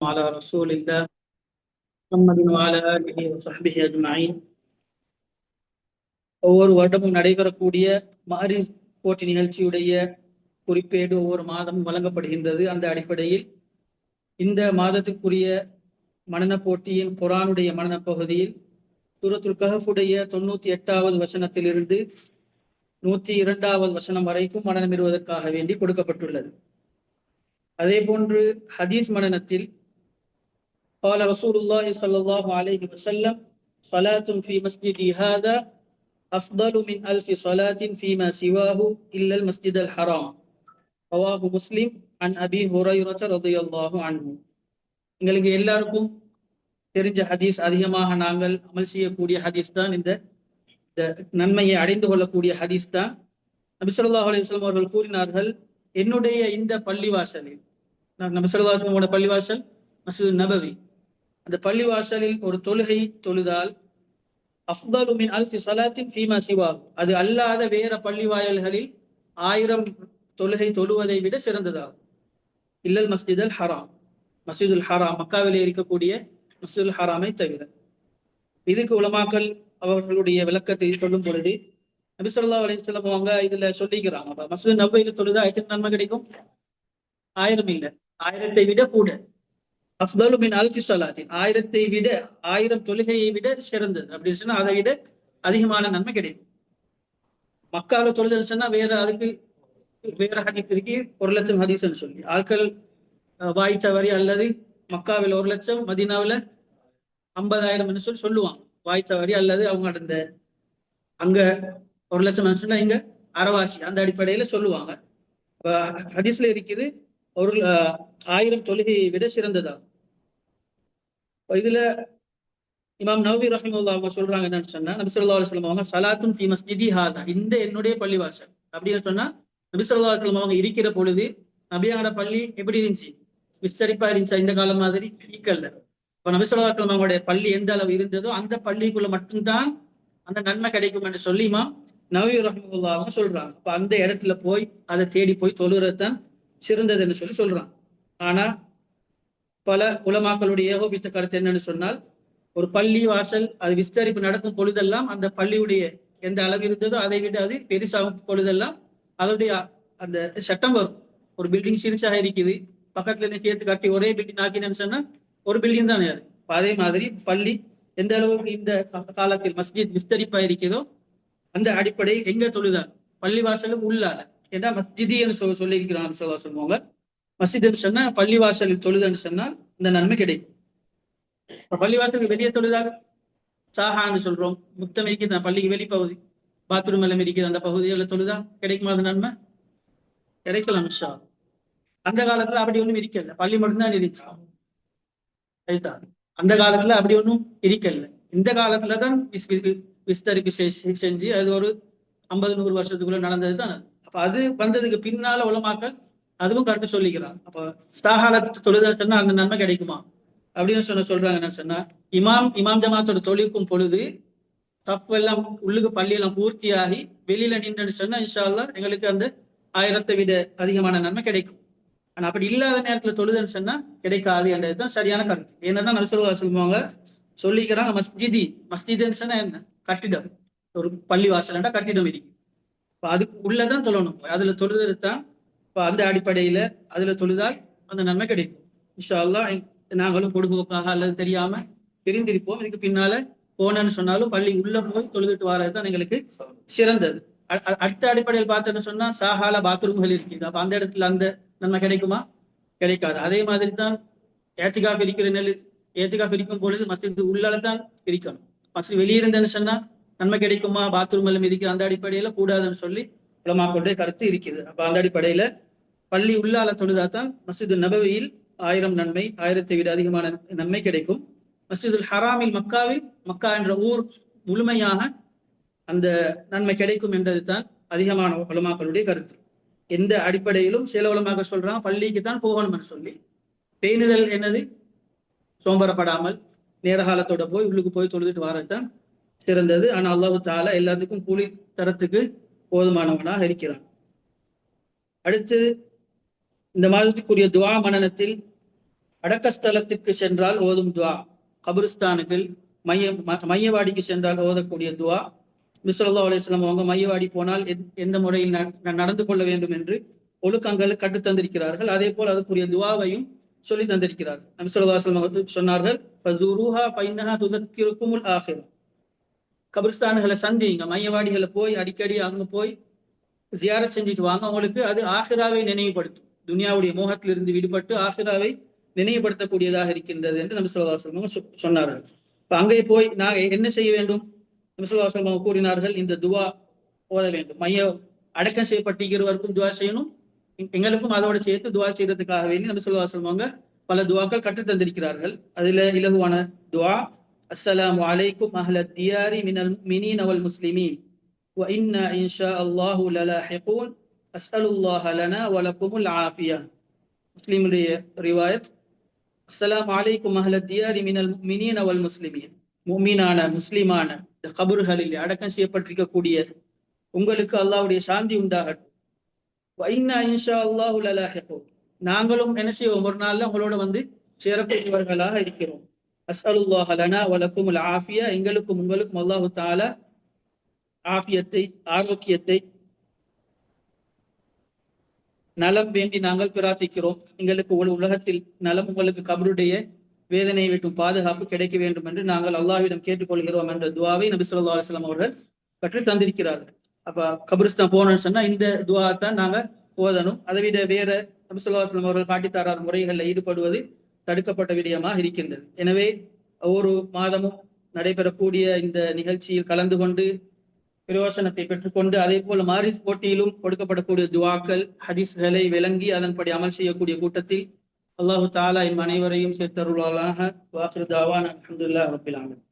على رسول الله محمد وعلى آله وصحبه أجمعين. ஒவ்வொரு வருடமும் நடைபெறக்கூடிய மாரிஸ் போட்டி நிகழ்ச்சியுடைய குறிப்பேடு ஒவ்வொரு மாதமும் வழங்கப்படுகின்றது. அந்த அடிப்படையில் இந்த மாதத்துக்குரிய மனன போட்டியின் குர்ஆனுடைய மனன பகுதியில் சூரத்துல் கஹஃபுடைய 98வது வசனத்திலிருந்து 102வது வசனம் வரைக்கும் மனனம் பெறுவதற்காக வேண்டி கொடுக்கப்பட்டுள்ளது. அதே போன்று ஹதீஸ் மனனத்தில் قال رسول الله صلى الله عليه وسلم صلاة في مسجدي هذا أفضل من 1000 صلاة فيما سواه إلا المسجد الحرام رواه مسلم عن أبي هريرة رضي الله عنه. எங்களுக்கு எல்லாருக்கும் தெரிஞ்ச ஹதீஸ், அதிகமாக நாங்கள் அமல் செய்யக்கூடிய ஹதீஸ் தான் இந்த நன்மையை அடைந்து கொள்ளக்கூடிய ஹதீஸ் தான். நபி ஸல்லல்லாஹு அலைஹி வஸல்லம் அவர்கள் கூறினார்கள், என்னுடைய இந்த பள்ளிவாசலில், நபி ஸல்லல்லாஹு அலைஹி வஸல்லம் பள்ளிவாசல் மஸ்ஜித் நபவி, அந்த பள்ளிவாசலில் ஒரு தொழுகை தொழுதால் அஃதலு மின் 1000 ஸலாத்தின் ஃபீமா சிவாஹு, அது அல்லாத வேற பள்ளிவாயல்களில் 1000 தொழுகை தொழுவதை விட சிறந்ததாகும். இல்லல் மஸ்ஜிதுல் ஹராம், மஸ்ஜிதுல் ஹராம் மக்காவிலே இருக்கக்கூடிய மஸ்ஜிதுல் ஹராமை தவிர. இதுக்கு உலமாக்கள் அவர்களுடைய விளக்கத்தை சொல்லும் பொழுது நபி ஸல்லல்லாஹு அலைஹி வஸல்லம் அவங்க இதுல சொல்லிக்கிறாங்க, மஸ்ஜித் நபவியில தொழுதா எத்தனை நன்மை கிடைக்கும்? 1000 இல்லை, 1000-ஐ விட கூட. அஃதலு மின் 1000 ஸலாத்தின், 1000-ஐ விட, 1000 தொழுகையை விட சிறந்தது அப்படின்னு சொன்னா அதை விட அதிகமான நன்மை கிடைக்கும். மக்கால தொழுதுன்னு சொன்னா வேற, அதுக்கு வேற ஹதீஸ் இருக்கு, 1,00,000 ஹதீஸ்ன்னு சொல்லி ஆட்கள் வாய் தவறி அல்லது மக்காவில் 1,00,000 மதீனாவில் 50,000 சொல்லி சொல்லுவாங்க. வாய் தவறி அல்லது அவங்க அந்த அங்க 1,00,000 சொன்னா இங்க அறவாசி, அந்த அடிப்படையில சொல்லுவாங்க. ஹதீஸ்ல இருக்குது 1000 தொழுகையை விட சிறந்ததா. இதுல இமாம் நவவி ரஹிமஹுல்லாஹ் அவங்க சொல்றாங்க என்னன்னு சொன்னா, நபி ஸல்லல்லாஹு அலைஹி வஸல்லம் அவங்க ஸலாத்துன் ஃபீ மஸ்ஜிதி ஹாதா, இந்த என்னுடைய பள்ளிவாசல் அப்படின்னு சொன்னா, நபி ஸல்லல்லாஹு அலைஹி வஸல்லம் அவங்க இருக்கிற பொழுது நபியோட பள்ளி எப்படி இருந்துச்சு? விஸ்தரிப்பா இருந்துச்சா? இந்த காலம் மாதிரி இருக்கல்ல. இப்ப நபி ஸல்லல்லாஹு அலைஹி வஸல்லம் அவங்களுடைய பள்ளி எந்த அளவு இருந்ததோ அந்த பள்ளிக்குள்ள மட்டும்தான் அந்த நன்மை கிடைக்கும் என்று சொல்லி இமாம் நவவி ரஹிமஹுல்லாஹ் அவங்க சொல்றாங்க. அப்ப அந்த இடத்துல போய் அதை தேடி போய் தொழுகிறது தான் சிறந்ததுன்னு சொல்லி சொல்றாங்க. ஆனா பல உலமாக்களுடைய ஏகோபித்த கருத்து என்னன்னு சொன்னால், ஒரு பள்ளி வாசல் அது விஸ்தரிப்பு நடக்கும் பொழுதெல்லாம் அந்த பள்ளியுடைய எந்த அளவு இருந்ததோ அதை விட அது பெருசாகும் பொழுதெல்லாம் அதோடைய அந்த சட்டம் வரும். ஒரு பில்டிங் சிறுசாக இருக்குது, பக்கத்துல இருந்து சேர்த்து கட்டி ஒரே பில்டிங் ஆக்கினேன்னு சொன்னா ஒரு பில்டிங் தானே அது. அதே மாதிரி பள்ளி எந்த அளவுக்கு இந்த காலத்தில் மஸ்ஜித் விஸ்தரிப்பா இருக்கிறதோ அந்த அடிப்படையில் எங்க தொழுதால் பள்ளி வாசலுக்கு உள்ளால, ஏன்னா மஸ்ஜிதி என்று சொல்லி இருக்கிறாங்க சொல்லுவாங்க. மஸ்ஜித் சொன்னா பள்ளிவாசலில் தொழுதுன்னு சொன்னால் இந்த நன்மை கிடைக்கும். பள்ளிவாசலுக்கு வெளியே தொழுதால் சாஹான்னு சொல்றோம், முத்தம் இருக்குது பள்ளிக்கு வெளிப்பகுதி, பாத்ரூம் எல்லாம் இருக்குது, அந்த பகுதியில் தொழுதா கிடைக்குமா அந்த நன்மை? கிடைக்கலாம் இன்ஷா அல்லாஹ். அந்த காலத்துல அப்படி ஒண்ணும் இருக்கல, பள்ளி மட்டும்தான் இருந்துச்சு. அந்த காலத்துல அப்படி ஒன்றும் இருக்கல. இந்த காலத்துலதான் விஸ்தரிப்பு செஞ்சு அது ஒரு 50-100 வருஷத்துக்குள்ள நடந்தது தான். அப்ப அது வந்ததுக்கு பின்னால உலமாக்கள் அதுவும் கருத்து சொல்லிக்கிறாங்க. அப்ப ஸ்தாகாலத்து தொழுதல் சொன்னா அந்த நன்மை கிடைக்குமா அப்படின்னு சொல்றாங்க. என்னன்னு சொன்னா, இமாம் ஜமாத்தோட தொழிலுக்கும் பொழுது தப்பு எல்லாம் உள்ளுக்கு பள்ளியெல்லாம் பூர்த்தியாகி வெளியில நின்று சொன்னா இன்ஷா அல்லாஹ் எங்களுக்கு அந்த 1000-ஐ விட அதிகமான நன்மை கிடைக்கும். ஆனா அப்படி இல்லாத நேரத்துல தொழுதுன்னு சொன்னா கிடைக்காது என்றதுதான் சரியான கருத்து. ஏன்னா நபி ஸல்லல்லாஹு அலைஹி வஸல்லம் சொல்லிக்கிறாங்க, மஸ்ஜிதுன்னு சொன்னா என்ன? கட்டிடம். ஒரு பள்ளி வாசல்ண்டா கட்டிடம் இருக்கு. இப்ப அதுக்கு உள்ளதான் தொழணும், அதுல தொழுது தான். இப்ப அந்த அடிப்படையில அதுல தொழுதால் அந்த நன்மை கிடைக்கும் இன்ஷா அல்லாஹ். நாங்களும் பொடுபோக்காக அல்லது தெரியாம பிரிந்திருப்போம். இதுக்கு பின்னால போனேன்னு சொன்னாலும் பள்ளி உள்ள போய் தொழுதுட்டு வர்றதுதான் எங்களுக்கு சிறந்தது. அடுத்த அடிப்படையில் பார்த்தேன்னு சொன்னா சாகால பாத்ரூம்கள் இருக்குது. அப்ப அந்த இடத்துல அந்த நன்மை கிடைக்குமா? கிடைக்காது. அதே மாதிரி தான் ஏத்திகாஃப் இருக்கும் பொழுது மஸ்ஜித் உள்ளதான் இருக்கணும். மஸ்ஜித் வெளியிருந்தேன்னு சொன்னா நன்மை கிடைக்குமா? பாத்ரூம் எல்லாம் இருக்குது, அந்த அடிப்படையில கூடாதுன்னு சொல்லி உலமாக்களுடைய கருத்து இருக்குது. அப்ப அந்த அடிப்படையில பள்ளி உள்ளால தொழுதாதான் மஸ்ஜித் நபவியில் 1000 நன்மை, 1000-ஐ விட அதிகமான நன்மை கிடைக்கும். மஸ்ஜிதுல் ஹராமில் மக்காவில், மக்கா என்ற ஊர் முழுமையாக அந்த நன்மை கிடைக்கும் என்றது தான் அதிகமான உலமாக்களுடைய கருத்து. எந்த அடிப்படையிலும் சில உலமாக்கள் சொல்றாங்க பள்ளிக்கு தான் போகணும் என்று சொல்லி. பேணுதல் என்னது? சோம்பரப்படாமல் நேரகாலத்தோட போய் உள்ளுக்கு போய் தொழுதுட்டு வரதுதான் சிறந்தது. ஆனா அல்லாஹு தஆலா எல்லாத்துக்கும் கூலி தரத்துக்கு போதுமானவனாக இருக்கிறான். அடுத்து இந்த மாதத்துக்குரிய துஆ மனனத்தில் அடக்கஸ்தலத்திற்கு சென்றால் ஓதும் துவா, கபிரிஸ்தானுக்கு மையவாடிக்கு சென்றால் ஓதக்கூடிய துவா. நபி ஸல்லல்லாஹு அலைஹி வஸல்லம் அவங்க மையவாடி போனால் எந்த முறையில் நடந்து கொள்ள வேண்டும் என்று ஒழுக்கங்கள் கற்றுத்தந்திருக்கிறார்கள். அதே போல் அதுக்குரிய துவாவையும் சொல்லி தந்திருக்கிறார்கள். நபி ஸல்லல்லாஹு அலைஹி வஸல்லம் சொன்னார்கள், ஃபஸூருஹா ஃபஇன்னஹா துஸக்கிருக்குமுல் ஆখিরা. கபிரிஸ்தான்களை சந்திங்க, மையவாடிகளை போய் அடிக்கடி அங்க போய் ஜியாரத் செஞ்சுட்டு வாங்க, உங்களுக்கு அது ஆখিরাவை நினைவுபடுத்தும். துனியாவுடைய மோகத்திலிருந்து விடுபட்டு ஆখিরাவை நினைவுபடுத்தக்கூடியதாக இருக்கின்றது என்று நபி ஸல்லல்லாஹு அலைஹி வஸல்லம் சொன்னார்கள். இப்ப அங்கே போய் நாங்கள் என்ன செய்ய வேண்டும்? நபி ஸல்லல்லாஹு அலைஹி வஸல்லம் கூறினார்கள், இந்த துவா ஓத வேண்டும். மைய அடக்கம் செய்யப்பட்டிருக்கிறவருக்கும் துவா செய்யணும், எங்களுக்கும் அதோட சேர்த்து துவா செய்யறதுக்காக வேண்டி நபி ஸல்லல்லாஹு அலைஹி வஸல்லம் பல துவாக்கள் கற்று தந்திருக்கிறார்கள். அதுல இலகுவான துவா, அஸ்ஸலாமு அலைக்கும் அஹ்லத் தியாரி மினல் முஃமினீன வல் முஸ்லிமீன் வ இன்னா இன்ஷா அல்லாஹு லலாஹிகூன் அஸ்அலுல்லாஹ லனா வ லகுமுல் ஆஃபியா. முஸ்லிமுடைய ரிவாயத், அஸ்ஸலாமு அலைக்கும் அஹ்லத் தியாரி மினல் முஃமினீன வல் முஸ்லிமீன், முஃமினான முஸ்லிமான இந்த கபர்களில் அடக்கம் செய்யப்பட்டிருக்கக்கூடிய உங்களுக்கு அல்லாஹ்வுடைய சாந்தி உண்டாகட்டும். வ இன்னா இன்ஷா அல்லாஹு லலாஹிகூன், நாங்களும் என்ன செய்வோம், ஒரு நாள்ல உங்களோட வந்து சேரக்கூடியவர்களாக இருக்கிறோம். அஸ்அலுல்லாஹ லனா வ லகுமுல் ஆஃபியா, எங்களுக்கும் உங்களுக்கும் அல்லாஹு தஆலா ஆஃபியத்தை, ஆரோக்கியத்தை, நலம் வேண்டி நாங்கள் பிரார்த்திக்கிறோம். எங்களுக்கு உலகத்தில் நலம், உங்களுக்கு கபருடைய வேதனையை விட்டும் பாதுகாப்பு கிடைக்க வேண்டும் என்று நாங்கள் அல்லாஹ்விடம் கேட்டுக்கொள்கிறோம் என்ற துவாவை நபி ஸல்லல்லாஹு அலைஹி வஸல்லம் அவர்கள் கற்று தந்திருக்கிறார்கள். அப்ப கபிரிஸ்தான் போனோம்னு சொன்னா இந்த துவா தான் நாங்க ஓதணும். அதை விட வேற நபி ஸல்லல்லாஹு அலைஹி வஸல்லம் அவர்கள் காட்டித்தராத முறைகளில் ஈடுபடுவது தடுக்கப்பட்ட விடயமாக இருக்கின்றது. எனவே ஒவ்வொரு மாதமும் நடைபெறக்கூடிய இந்த நிகழ்ச்சியில் கலந்து கொண்டு பிரயோசனத்தை பெற்றுக்கொண்டு, அதே போல மாரிஸ் போட்டியிலும் கொடுக்கப்படக்கூடிய துவாக்கள், ஹதீஸ்களை விளங்கி அதன்படி அமல் செய்யக்கூடிய கூட்டத்தில் அல்லாஹு தஆலா என் அனைவரையும் சேர்த்தருள்வானாக. வாஹிரு தாவானா அல்ஹம்துலில்லாஹி ரப்பில் ஆலமீன்.